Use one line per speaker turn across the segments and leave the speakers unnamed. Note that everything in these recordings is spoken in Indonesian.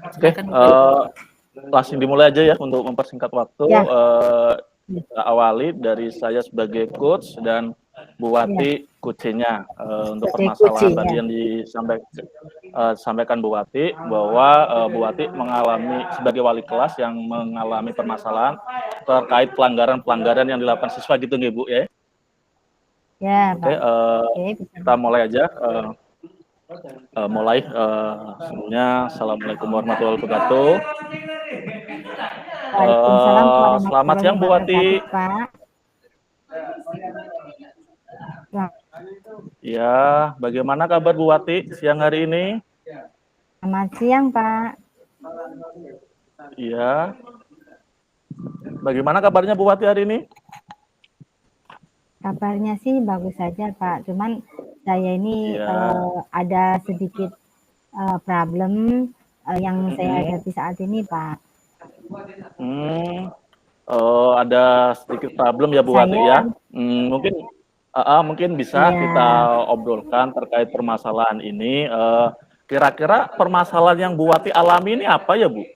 Oke, langsung dimulai aja ya untuk mempersingkat waktu.
Ya.
Kita awali dari saya sebagai coach dan Bu Wati coachnya untuk permasalahan tadi yang disampaikan Bu Wati, bahwa Bu Wati mengalami sebagai wali kelas yang mengalami permasalahan terkait pelanggaran yang dilakukan siswa gitu nih Bu ya.
Ya,
Oke, kita mulai aja. Sebelumnya assalamualaikum warahmatullahi wabarakatuh.
Waalaikumsalam
Selamat siang Bu Wati.
Pak.
Ya, bagaimana kabar Bu Wati siang hari ini?
Selamat siang Pak.
Iya. Bagaimana kabarnya Bu Wati hari ini?
Kabarnya sih bagus saja Pak, cuman saya ini ada sedikit problem yang saya hadapi saat ini Pak.
Ada sedikit problem ya Bu Wati ya. Mungkin bisa kita obrolkan terkait permasalahan ini. Kira-kira permasalahan yang Bu Wati alami ini apa ya Bu?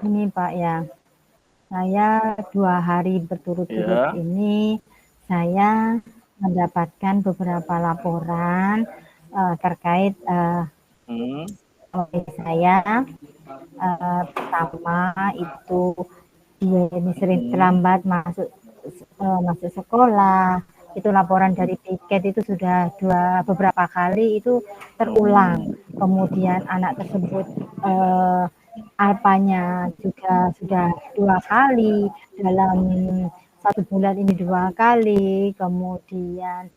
Ini Pak ya, saya 2 hari berturut-turut ini saya mendapatkan beberapa laporan terkait oleh saya. Pertama itu dia ini sering terlambat masuk sekolah. Itu laporan dari piket itu sudah beberapa kali itu terulang. Kemudian anak tersebut alpanya juga sudah 2 kali dalam 1 bulan ini 2 kali. Kemudian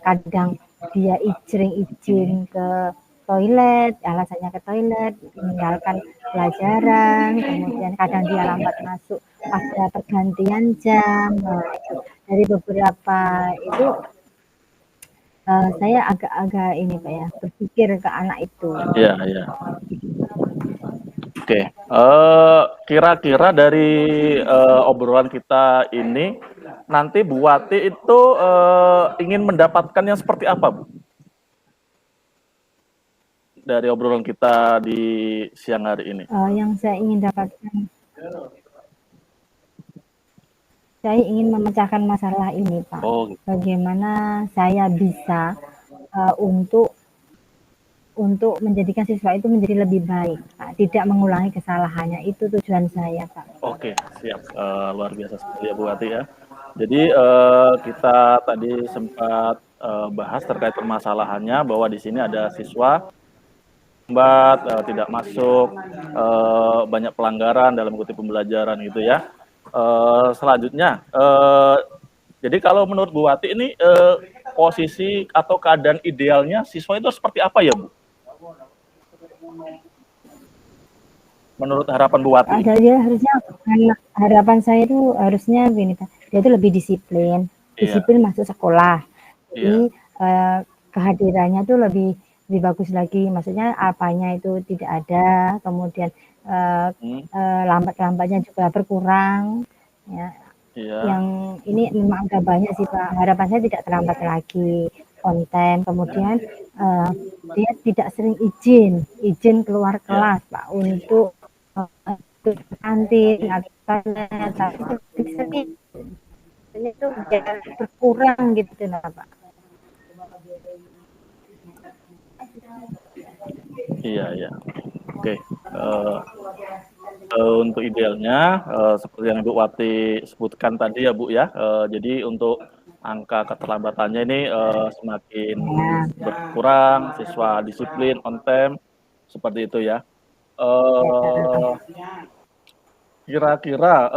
kadang dia izin ke toilet, alasannya ke toilet, meninggalkan pelajaran, kemudian kadang dia lambat masuk pada pergantian jam. Dari beberapa itu saya agak ini Pak ya, berpikir ke anak itu.
Iya. Oke, kira-kira dari obrolan kita ini nanti Bu Wati itu ingin mendapatkan yang seperti apa Bu? Dari obrolan kita di siang hari ini.
Yang saya ingin dapatkan, saya ingin memecahkan masalah ini Pak. Bagaimana saya bisa untuk menjadikan siswa itu menjadi lebih baik, Pak. Tidak mengulangi kesalahannya, itu tujuan saya, Pak.
Oke, siap. Luar biasa sekali ya Bu Wati ya. Jadi kita tadi sempat bahas terkait permasalahannya bahwa di sini ada siswa lambat, tidak masuk, banyak pelanggaran dalam mengikuti pembelajaran gitu ya. Selanjutnya, jadi kalau menurut Bu Wati ini posisi atau keadaan idealnya siswa itu seperti apa ya Bu? Menurut harapan Bu Wati?
Dia harusnya, harapan saya itu harusnya begini Pak, dia itu lebih disiplin masuk sekolah. Jadi kehadirannya tuh lebih bagus lagi, maksudnya apanya itu tidak ada, kemudian lambat-lambatnya juga berkurang ya. Yang ini memang agak banyak sih Pak, harapan saya tidak terlambat lagi konten, kemudian dia tidak sering izin keluar kelas Pak untuk kantin atau toilet, tapi sering itu berkurang gitu lah Pak.
Iya. Oke. Untuk idealnya seperti yang Ibu Wati sebutkan tadi ya Bu ya. Jadi untuk angka keterlambatannya ini semakin berkurang, siswa disiplin, on time, seperti itu ya. Kira-kira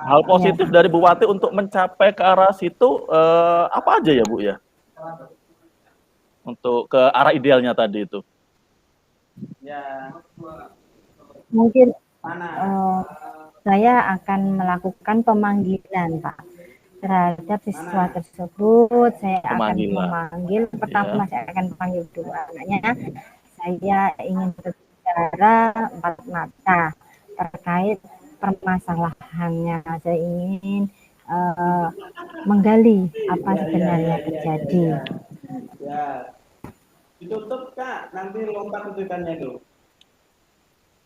hal positif dari Bu Wati untuk mencapai ke arah situ apa aja ya Bu ya? Untuk ke arah idealnya tadi itu.
Mungkin saya akan melakukan pemanggilan Pak terhadap siswa tersebut. Saya akan memanggil, pertama saya akan memanggil 2 anaknya. Saya ingin berbicara 4 mata terkait permasalahannya. Saya ingin menggali apa sebenarnya terjadi.
Ya, ditutup Kak, nanti lompat tutupannya itu.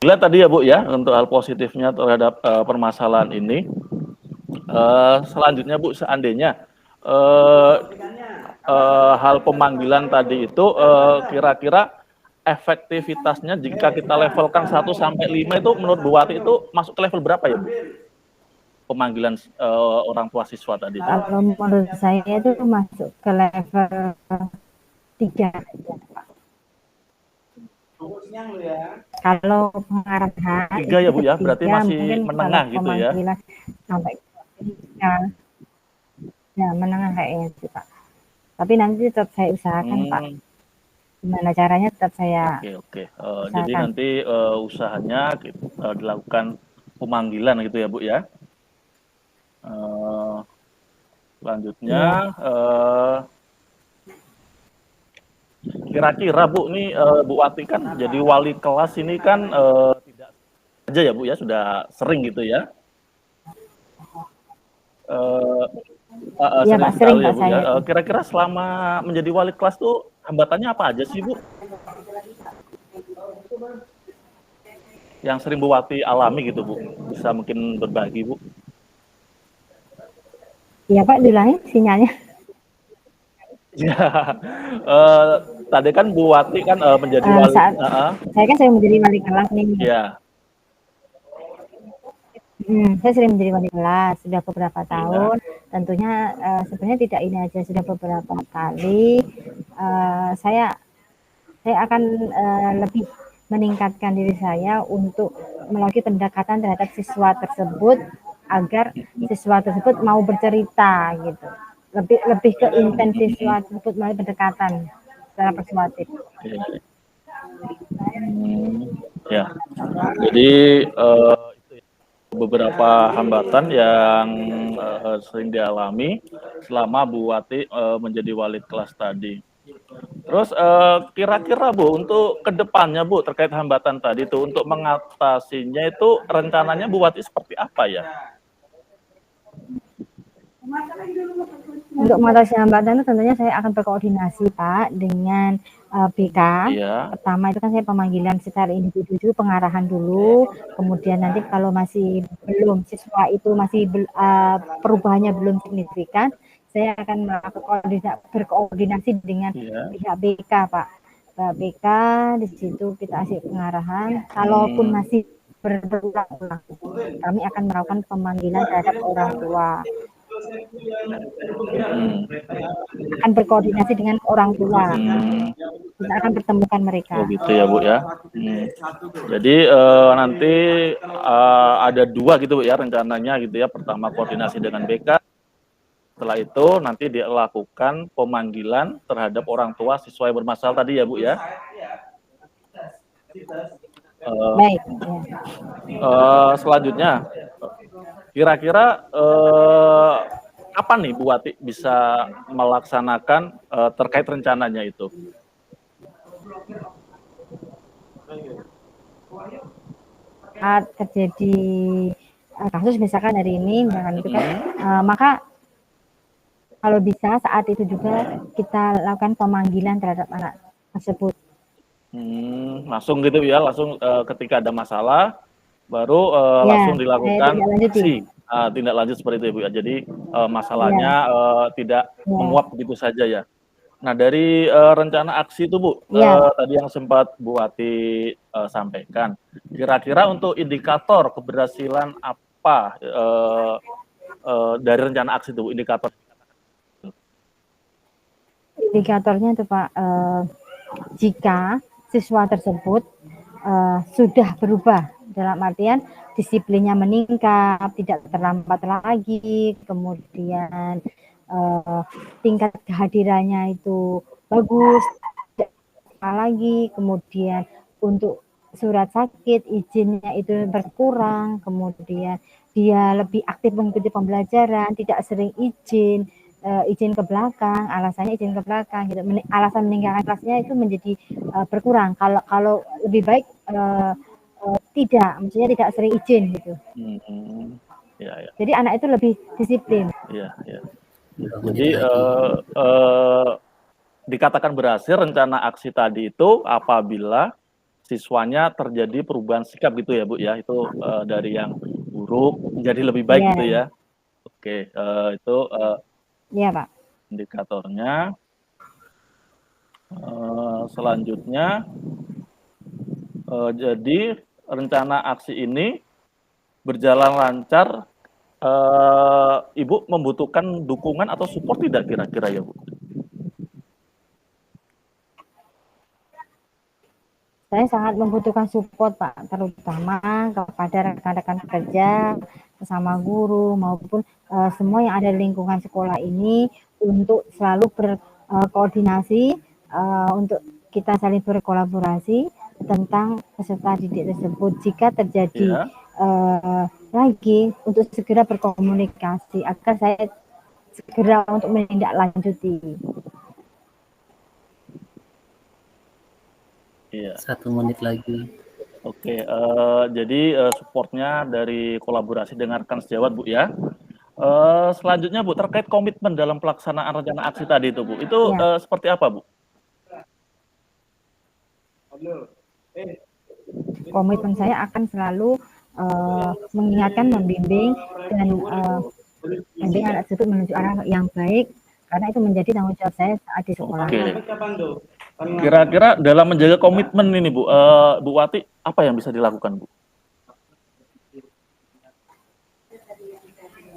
Lihat tadi ya Bu ya, untuk hal positifnya terhadap permasalahan ini. Selanjutnya Bu, seandainya hal pemanggilan tadi itu kira-kira efektivitasnya jika kita levelkan 1 sampai 5 itu menurut Bu Wati itu masuk ke level berapa ya Bu? Pemanggilan orang tua siswa tadi itu.
Kalau menurut saya itu masuk ke level 3. Kalau pengarahan
3 ya Bu ya, berarti masih menengah gitu ya.
Sampai ya menengah kayaknya sih Pak. Tapi nanti tetap saya usahakan Pak. Gimana caranya tetap saya
Oke. Jadi nanti usahanya dilakukan pemanggilan gitu ya Bu ya. Selanjutnya kira-kira Bu nih Bu Wati kan jadi wali kelas ini kan tidak aja ya Bu ya, sudah sering gitu ya.
Iya Pak, sering
ya
Pak
Bu
saya.
ya. Kira-kira selama menjadi wali kelas tuh hambatannya apa aja sih Bu? Yang sering Bu Wati alami gitu Bu, bisa mungkin berbagi Bu.
Iya Pak, diulangi sinyalnya.
Ya, tadi kan Bu Wati kan menjadi wali.
Saya kan sering menjadi wali kelas nih.
Iya.
Saya sering menjadi wali kelas sudah beberapa tahun. Tentunya sebenarnya tidak ini aja, sudah beberapa kali saya akan lebih meningkatkan diri saya untuk melalui pendekatan terhadap siswa tersebut agar siswa tersebut mau bercerita gitu. Lebih ke intens siswa tersebut melalui pendekatan secara persuasif.
Ya. Jadi beberapa hambatan yang sering dialami selama Bu Wati menjadi wali kelas tadi. Terus kira-kira Bu untuk kedepannya Bu terkait hambatan tadi itu untuk mengatasinya itu rencananya Bu Wati seperti apa ya?
Untuk mengatasi hambatan itu tentunya saya akan berkoordinasi Pak dengan BK. Pertama itu kan saya pemanggilan secara individu, pengarahan dulu, kemudian nanti kalau masih belum siswa itu masih perubahannya belum signifikan, saya akan berkoordinasi dengan pihak BK Pak. BK di situ kita kasih pengarahan, kalaupun masih berulang-ulang, kami akan melakukan pemanggilan terhadap orang tua. Akan berkoordinasi dengan orang tua. Kita akan pertemukan mereka.
Oh gitu ya Bu ya. Jadi nanti ada 2 gitu Bu ya rencananya gitu ya. Pertama koordinasi dengan BK. Setelah itu nanti dilakukan pemanggilan terhadap orang tua siswa yang bermasalah tadi ya Bu ya.
Baik.
Selanjutnya, kira-kira kapan nih Bu Wati bisa melaksanakan terkait rencananya itu?
Saat terjadi kasus misalkan hari ini, maka kalau bisa saat itu juga kita lakukan pemanggilan terhadap anak tersebut.
Langsung gitu ya, langsung ketika ada masalah baru langsung dilakukan tindak lanjut seperti itu Bu ya. Jadi masalahnya tidak menguap begitu saja ya. Nah dari rencana aksi itu Bu, tadi yang sempat Bu Wati sampaikan, kira-kira untuk indikator keberhasilan apa dari rencana aksi itu Bu, indikator?
Indikatornya itu Pak, jika siswa tersebut sudah berubah, dalam artian disiplinnya meningkat, tidak terlambat lagi, kemudian tingkat kehadirannya itu bagus, tidak lagi, kemudian untuk surat sakit izinnya itu berkurang, kemudian dia lebih aktif mengikuti pembelajaran, tidak sering izin ke belakang, alasannya izin ke belakang gitu. Alasan meninggalkan kelasnya itu menjadi berkurang. Kalau lebih baik tidak, maksudnya tidak sering izin gitu. Jadi anak itu lebih disiplin.
Jadi dikatakan berhasil rencana aksi tadi itu apabila siswanya terjadi perubahan sikap gitu ya Bu ya, itu dari yang buruk menjadi lebih baik
Iya.
gitu ya. Oke, itu
Iya Pak.
indikatornya. Selanjutnya, jadi rencana aksi ini berjalan lancar. Ibu membutuhkan dukungan atau support tidak kira-kira ya Bu?
Saya sangat membutuhkan support Pak, terutama kepada rekan-rekan kerja, bersama guru maupun semua yang ada di lingkungan sekolah ini untuk selalu berkoordinasi untuk kita saling berkolaborasi tentang peserta didik tersebut. Jika terjadi lagi untuk segera berkomunikasi agar saya segera untuk menindaklanjuti.
Iya. 1 menit lagi.
Oke, jadi supportnya dari kolaborasi dengan rekan sejawat Bu ya. Selanjutnya Bu, terkait komitmen dalam pelaksanaan rencana aksi tadi itu Bu, itu seperti apa Bu?
Komitmen saya akan selalu mengingatkan, membimbing, dan anak tersebut menuju arah yang baik, karena itu menjadi tanggung jawab saya saat di sekolah.
Oke. Kira-kira dalam menjaga komitmen ini Bu, Bu Wati, apa yang bisa dilakukan Bu?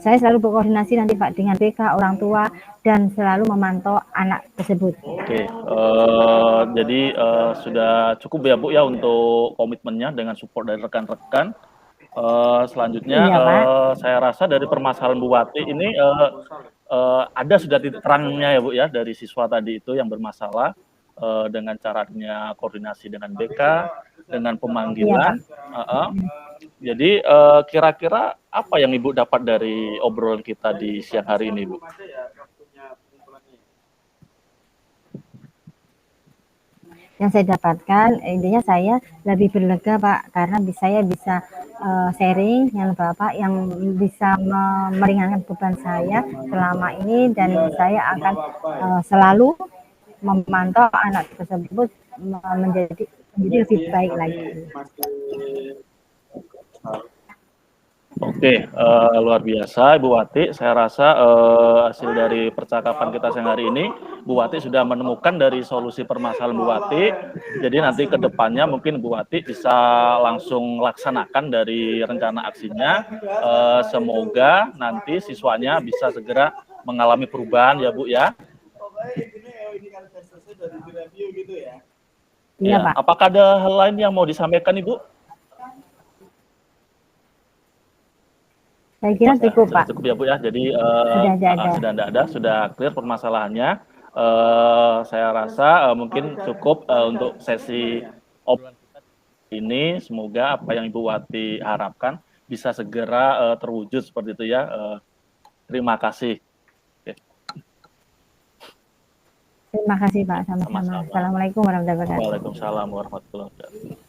Saya selalu berkoordinasi nanti Pak dengan BK, orang tua, dan selalu memantau anak tersebut.
Oke, jadi sudah cukup ya Bu ya untuk komitmennya dengan support dari rekan-rekan. Selanjutnya saya rasa dari permasalahan Bu Wati ini ada sudah titik terangnya ya Bu ya dari siswa tadi itu yang bermasalah dengan caranya koordinasi dengan BK, dengan pemanggilan. Jadi kira-kira apa yang Ibu dapat dari obrolan kita di siang hari ini Bu?
Yang saya dapatkan, intinya saya lebih berlega Pak, karena saya bisa sharing dengan Bapak yang bisa meringankan beban saya selama ini, dan saya akan selalu memantau anak tersebut menjadi lebih baik lagi.
Oke, luar biasa Ibu Wati. Saya rasa hasil dari percakapan kita siang hari ini, Bu Wati sudah menemukan dari solusi permasalahan Bu Wati. Jadi nanti ke depannya mungkin Bu Wati bisa langsung laksanakan dari rencana aksinya. Semoga nanti siswanya bisa segera mengalami perubahan ya Bu ya.
Iya Pak.
Apakah ada hal lain yang mau disampaikan Ibu?
Saya kira cukup Pak.
Cukup ya Bu ya. Jadi sudah clear permasalahannya. Saya rasa mungkin cukup untuk sesi obrolan ini. Semoga apa yang Ibu Wati harapkan bisa segera terwujud seperti itu ya. Terima kasih.
Terima kasih Pak, sama-sama. Assalamualaikum warahmatullahi wabarakatuh.
Waalaikumsalam warahmatullahi wabarakatuh.